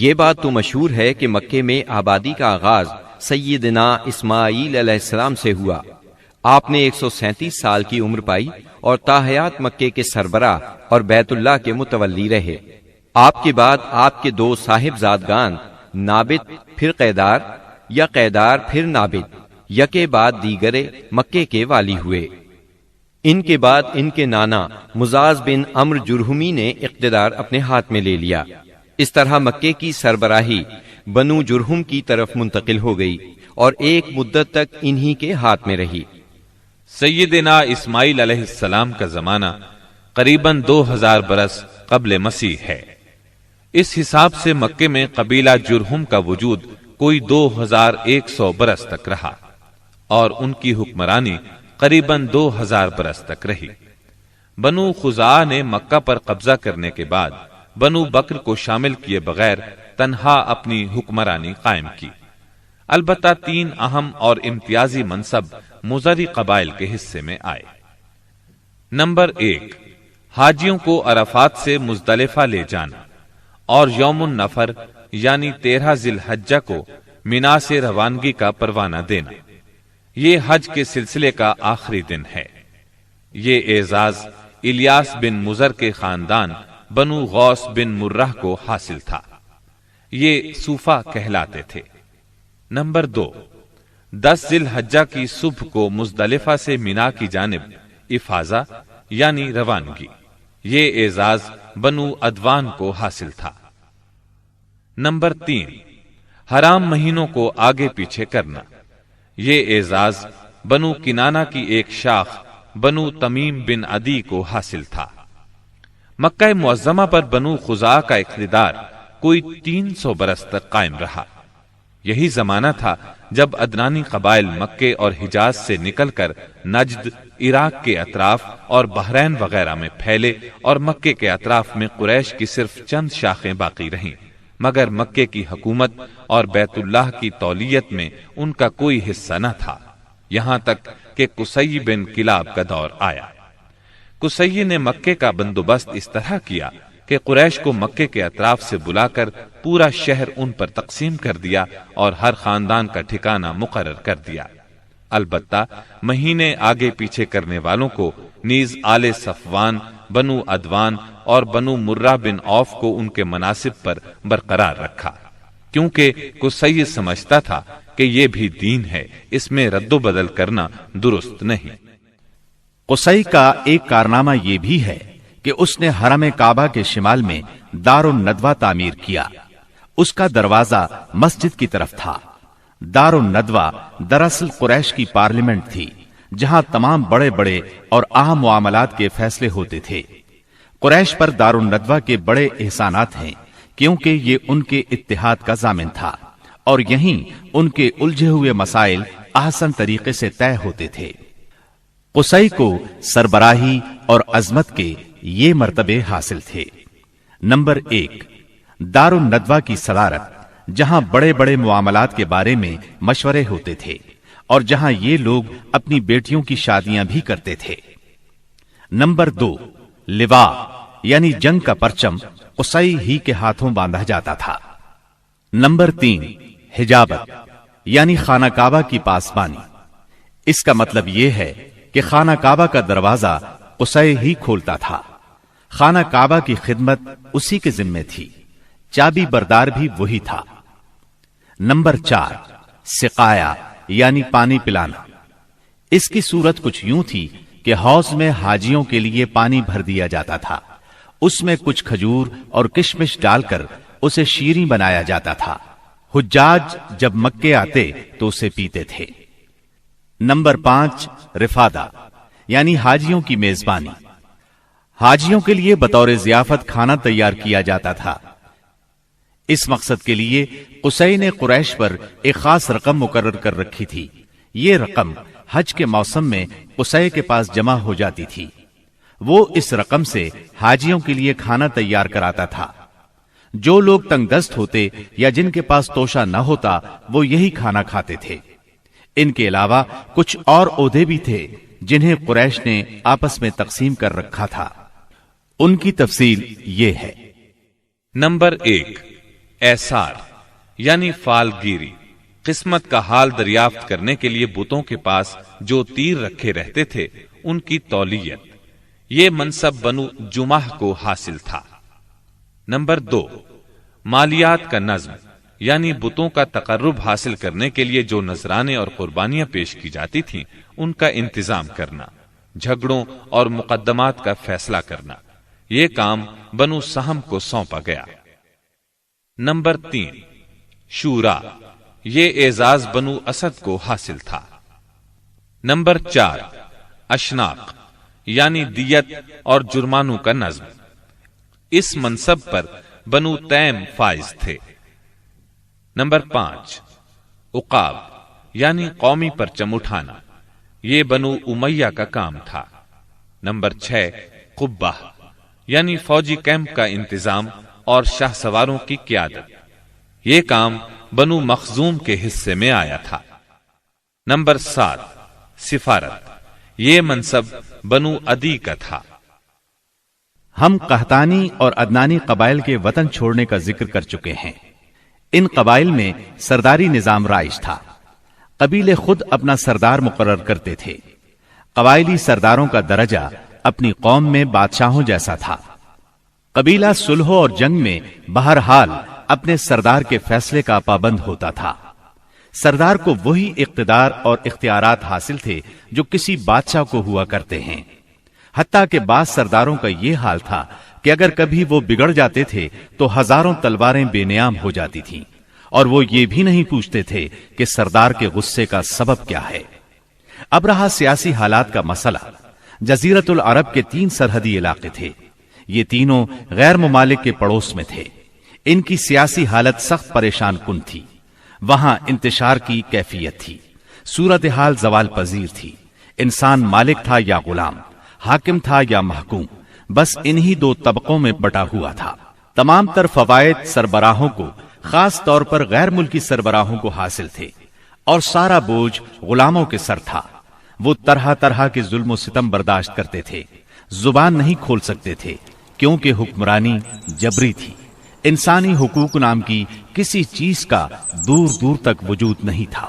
یہ بات تو مشہور ہے کہ مکے میں آبادی کا آغاز سیدنا اسماعیل علیہ السلام سے ہوا۔ آپ نے 137 سال کی عمر پائی اور تاحیات مکے کے سربراہ اور بیت اللہ کے متولی رہے۔ آپ کے بعد آپ کے 2 صاحبزادگان نابت پھر قیدار یا قیدار پھر نابت یکے بعد دیگرے مکے کے والی ہوئے۔ ان کے بعد ان کے نانا مزاز بن عمرو جرہمی نے اقتدار اپنے ہاتھ میں لے لیا۔ اس طرح مکے کی سربراہی بنو جرہم کی طرف منتقل ہو گئی اور ایک مدت تک انہی کے ہاتھ میں رہی۔ سیدنا اسماعیل علیہ السلام کا زمانہ قریباً 2000 برس قبل مسیح ہے۔ اس حساب سے مکے میں قبیلہ جرہم کا وجود کوئی 2100 برس تک رہا اور ان کی حکمرانی قریباً 2000 برس تک رہی۔ بنو خزاعہ نے مکہ پر قبضہ کرنے کے بعد بنو بکر کو شامل کیے بغیر تنہا اپنی حکمرانی قائم کی۔ البتہ 3 اہم اور امتیازی منصب مضری قبائل کے حصے میں آئے۔ نمبر 1، حاجیوں کو عرفات سے مزدلفہ لے جانا اور یوم النفر یعنی 13 ذی الحجہ کو مینا سے روانگی کا پروانہ دینا۔ یہ حج کے سلسلے کا آخری دن ہے۔ یہ اعزاز الیاس بن مضر کے خاندان بنو غوث بن مرہ کو حاصل تھا۔ یہ صوفہ کہلاتے تھے۔ نمبر 2، 10 ذی الحجہ کی صبح کو مزدلفہ سے مینا کی جانب افاضہ یعنی روانگی۔ یہ اعزاز بنو عدوان کو حاصل تھا۔ نمبر 3، حرام مہینوں کو آگے پیچھے کرنا۔ یہ اعزاز بنو کنانہ کی ایک شاخ بنو تمیم بن عدی کو حاصل تھا۔ مکہ معظمہ پر بنو خزاعہ کا اقتدار کوئی 300 برس تک قائم رہا۔ یہی زمانہ تھا جب عدنانی قبائل مکے اور حجاز سے نکل کر نجد، عراق کے اطراف اور بحرین وغیرہ میں پھیلے اور مکے کے اطراف میں قریش کی صرف چند شاخیں باقی رہیں، مگر مکے کی حکومت اور بیت اللہ کی تولیت میں ان کا کوئی حصہ نہ تھا، یہاں تک کہ قصی بن کلاب کا دور آیا۔ قصی نے مکے کا بندوبست اس طرح کیا کہ قریش کو مکے کے اطراف سے بلا کر پورا شہر ان پر تقسیم کر دیا اور ہر خاندان کا ٹھکانہ مقرر کر دیا۔ البتہ مہینے آگے پیچھے کرنے والوں کو نیز آل صفوان، بنو عدوان اور بنو مرہ بن عوف کو ان کے مناصب پر برقرار رکھا، کیونکہ قصی سمجھتا تھا کہ یہ بھی دین ہے، اس میں رد و بدل کرنا درست نہیں۔ قصی کا ایک کارنامہ یہ بھی ہے کہ اس نے حرم کعبہ کے شمال میں دار الندوہ تعمیر کیا۔ اس کا دروازہ مسجد کی طرف تھا۔ دار الندوہ دراصل قریش کی پارلیمنٹ تھی، جہاں تمام بڑے بڑے اور اہم معاملات کے فیصلے ہوتے تھے۔ قریش پر دار الندوہ کے بڑے احسانات ہیں، کیونکہ یہ ان کے اتحاد کا ضامن تھا اور یہیں ان کے الجھے ہوئے مسائل احسن طریقے سے طے ہوتے تھے۔ قصی کو سربراہی اور عظمت کے یہ مرتبے حاصل تھے۔ نمبر 1، دار الندوہ کی صدارت، جہاں بڑے بڑے معاملات کے بارے میں مشورے ہوتے تھے اور جہاں یہ لوگ اپنی بیٹیوں کی شادیاں بھی کرتے تھے۔ نمبر 2، لوا یعنی جنگ کا پرچم قصی ہی کے ہاتھوں باندھا جاتا تھا۔ نمبر 3، حجابت یعنی خانہ کعبہ کی پاسبانی۔ اس کا مطلب یہ ہے کہ خانہ کعبہ کا دروازہ قصی ہی کھولتا تھا۔ خانہ کعبہ کی خدمت اسی کے ذمے تھی، چابی بردار بھی وہی تھا۔ نمبر 4، سقایا یعنی پانی پلانا۔ اس کی صورت کچھ یوں تھی کہ حوض میں حاجیوں کے لیے پانی بھر دیا جاتا تھا، اس میں کچھ کھجور اور کشمش ڈال کر اسے شیریں بنایا جاتا تھا۔ حجاج جب مکے آتے تو اسے پیتے تھے۔ نمبر 5، رفادہ یعنی حاجیوں کی میزبانی۔ حاجیوں کے لیے بطور ضیافت کھانا تیار کیا جاتا تھا۔ اس مقصد کے لیے قصی نے قریش پر ایک خاص رقم مقرر کر رکھی تھی۔ یہ رقم حج کے موسم میں قصی کے پاس جمع ہو جاتی تھی۔ وہ اس رقم سے حاجیوں کے لیے کھانا تیار کراتا تھا۔ جو لوگ تنگ دست ہوتے یا جن کے پاس توشہ نہ ہوتا وہ یہی کھانا کھاتے تھے۔ ان کے علاوہ کچھ اور عہدے بھی تھے جنہیں قریش نے آپس میں تقسیم کر رکھا تھا۔ ان کی تفصیل یہ ہے۔ نمبر 1، ایسار یعنی فالگیری، قسمت کا حال دریافت کرنے کے لیے بتوں کے پاس جو تیر رکھے رہتے تھے ان کی تولیت، یہ منصب بنو جمح کو حاصل تھا۔ نمبر 2، مالیات کا نظم یعنی بتوں کا تقرب حاصل کرنے کے لیے جو نذرانے اور قربانیاں پیش کی جاتی تھیں ان کا انتظام کرنا، جھگڑوں اور مقدمات کا فیصلہ کرنا، یہ کام بنو سہم کو سونپا گیا۔ نمبر 3، شورا، یہ اعزاز بنو اسد کو حاصل تھا۔ نمبر 4، اشناق یعنی دیت اور جرمانوں کا نظم، اس منصب پر بنو تیم فائز تھے۔ نمبر 5، عقاب یعنی قومی پرچم اٹھانا، یہ بنو امیہ کا کام تھا۔ نمبر 6، قبہ یعنی فوجی کیمپ کا انتظام اور شاہ سواروں کی قیادت، یہ کام بنو مخزوم کے حصے میں آیا تھا۔ نمبر 7، سفارت، یہ منصب بنو عدی کا تھا۔ ہم قحطانی اور عدنانی قبائل کے وطن چھوڑنے کا ذکر کر چکے ہیں۔ ان قبائل میں سرداری نظام رائج تھا، قبیلے خود اپنا سردار مقرر کرتے تھے۔ قبائلی سرداروں کا درجہ اپنی قوم میں بادشاہوں جیسا تھا۔ قبیلہ صلح اور جنگ میں بہرحال اپنے سردار کے فیصلے کا پابند ہوتا تھا۔ سردار کو وہی اقتدار اور اختیارات حاصل تھے جو کسی بادشاہ کو ہوا کرتے ہیں۔ حتیٰ کہ بعض سرداروں کا یہ حال تھا کہ اگر کبھی وہ بگڑ جاتے تھے تو ہزاروں تلواریں بے نیام ہو جاتی تھیں، اور وہ یہ بھی نہیں پوچھتے تھے کہ سردار کے غصے کا سبب کیا ہے۔ اب رہا سیاسی حالات کا مسئلہ۔ جزیرت العرب کے 3 سرحدی علاقے تھے، یہ تینوں غیر ممالک کے پڑوس میں تھے۔ ان کی سیاسی حالت سخت پریشان کن تھی۔ وہاں انتشار کی کیفیت تھی، صورتحال زوال پذیر تھی۔ انسان مالک تھا یا غلام، حاکم تھا یا محکوم، بس انہی 2 طبقوں میں بٹا ہوا تھا۔ تمام تر فوائد سربراہوں کو، خاص طور پر غیر ملکی سربراہوں کو حاصل تھے، اور سارا بوجھ غلاموں کے سر تھا۔ وہ طرح طرح کے ظلم و ستم برداشت کرتے تھے، زبان نہیں کھول سکتے تھے کیونکہ حکمرانی جبری تھی۔ انسانی حقوق نام کی کسی چیز کا دور دور تک وجود نہیں تھا۔